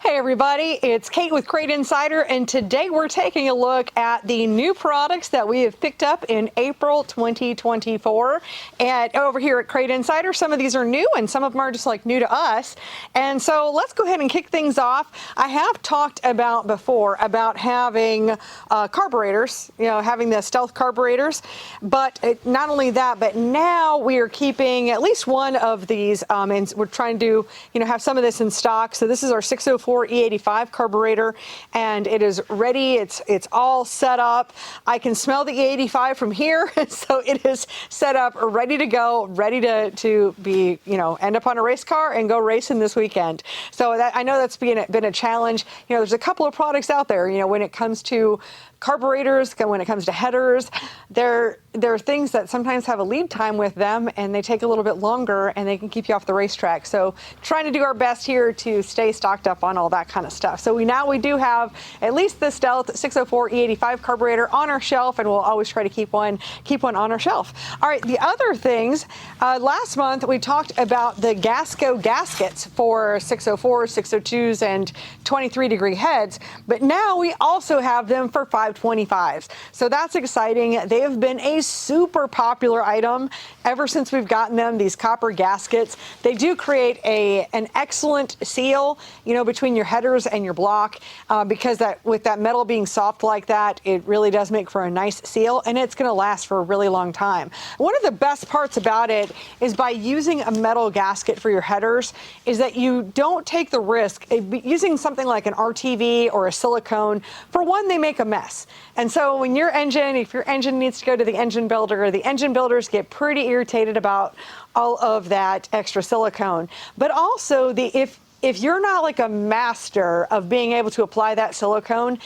Hey everybody, it's Kate with Crate Insider, and today we're taking a look at the new products that we have picked up in April 2024. And over here at Crate Insider, some of these are new and some of them are just like new to us. And so let's go ahead and kick things off. I have talked about before about having carburetors, having the stealth carburetors, but not only that, but now we are keeping at least one of these, and we're trying to have some of this in stock. So this is our 604 E85 carburetor, and it is ready. It's all set up. I can smell the E85 from here, so it is set up, ready to go, ready to be, end up on a race car and go racing this weekend. So I know that's been a challenge. There's a couple of products out there, when it comes to carburetors, when it comes to headers, there are things that sometimes have a lead time with them and they take a little bit longer and they can keep you off the racetrack. So trying to do our best here to stay stocked up on all that kind of stuff. So we do have at least the Stealth 604 E85 carburetor on our shelf, and we'll always try to keep one on our shelf. All right, the other things, last month we talked about the Gasco gaskets for 604s, 602s, and 23-degree heads, but now we also have them for 525s. So that's exciting. They have been a super popular item ever since we've gotten them, these copper gaskets. They do create an excellent seal, between your headers and your block, because with that metal being soft like that, it really does make for a nice seal, and it's going to last for a really long time. One of the best parts about it is by using a metal gasket for your headers is that you don't take the risk using something like an RTV or a silicone. For one, they make a mess. And so when if your engine needs to go to the engine builder, the engine builders get pretty irritated about all of that extra silicone. But also, if you're not like a master of being able to apply that silicone,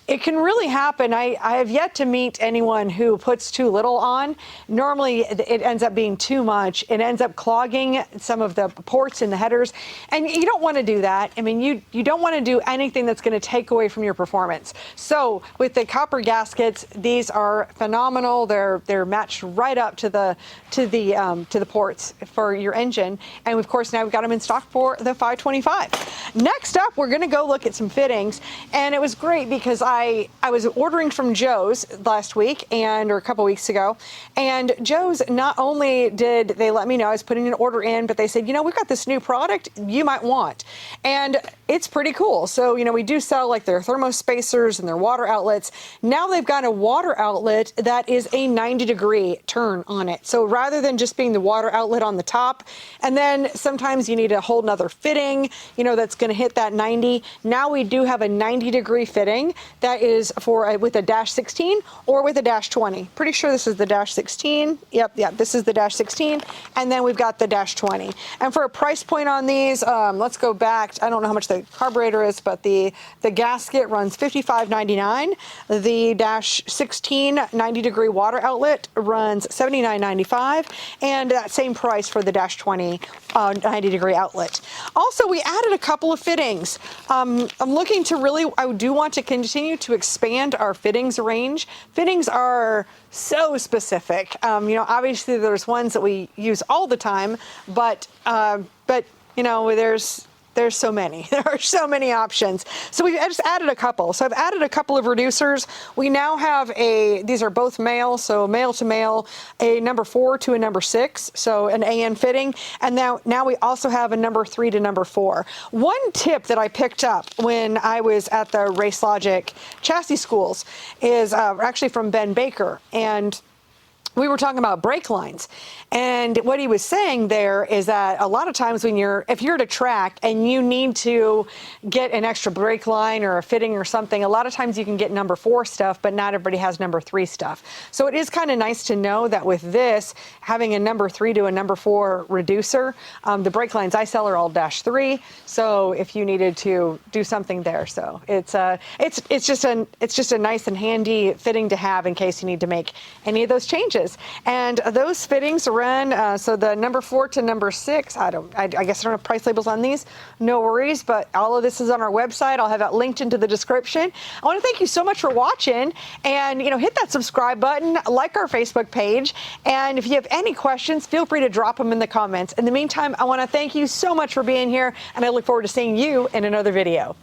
it can really happen. I have yet to meet anyone who puts too little on. Normally, it ends up being too much. It ends up clogging some of the ports in the headers, and you don't want to do that. I mean, you don't want to do anything that's going to take away from your performance. So with the copper gaskets, these are phenomenal. They're matched right up to the ports for your engine, and of course now we've got them in stock for the 525. Next up, we're going to go look at some fittings, and it was great because I was ordering from Joe's last week or a couple weeks ago, and Joe's, not only did they let me know I was putting an order in, but they said, we've got this new product you might want, and it's pretty cool. So, we do sell like their thermo spacers and their water outlets. Now they've got a water outlet that is a 90-degree turn on it. So rather than just being the water outlet on the top, and then sometimes you need a whole nother fitting, that's going to hit that 90. Now we do have a 90-degree fitting that is with a dash 16 or with a dash 20. Pretty sure this is the dash 16. Yep, this is the dash 16. And then we've got the dash 20. And for a price point on these, let's go back. I don't know how much the carburetor is, but the gasket runs $55.99. The dash 16 90-degree water outlet runs $79.95. And that same price for the dash 20 90-degree outlet. Also, we added a couple of fittings. I'm looking to I do want to continue to expand our fittings range. Fittings are so specific. Obviously there's ones that we use all the time, but there's so many. There are so many options. So I just added a couple. So I've added a couple of reducers. We now have these are both male, so male to male, a number 4 to a number 6, so an AN fitting. And now we also have a number 3 to number 4. One tip that I picked up when I was at the Race Logic chassis schools is actually from Ben Baker. And we were talking about brake lines, and what he was saying there is that a lot of times if you're at a track and you need to get an extra brake line or a fitting or something, a lot of times you can get number 4 stuff, but not everybody has number 3 stuff. So it is kind of nice to know that with this, having a number 3 to a number 4 reducer, the brake lines I sell are all dash 3. So if you needed to do something there, so it's just a nice and handy fitting to have in case you need to make any of those changes. And those fittings run, so the number 4 to number 6, I guess I don't have price labels on these, no worries, but all of this is on our website. I'll have that linked into the description. I want to thank you so much for watching, and hit that subscribe button, like our Facebook page, and if you have any questions, feel free to drop them in the comments. In the meantime, I want to thank you so much for being here, and I look forward to seeing you in another video.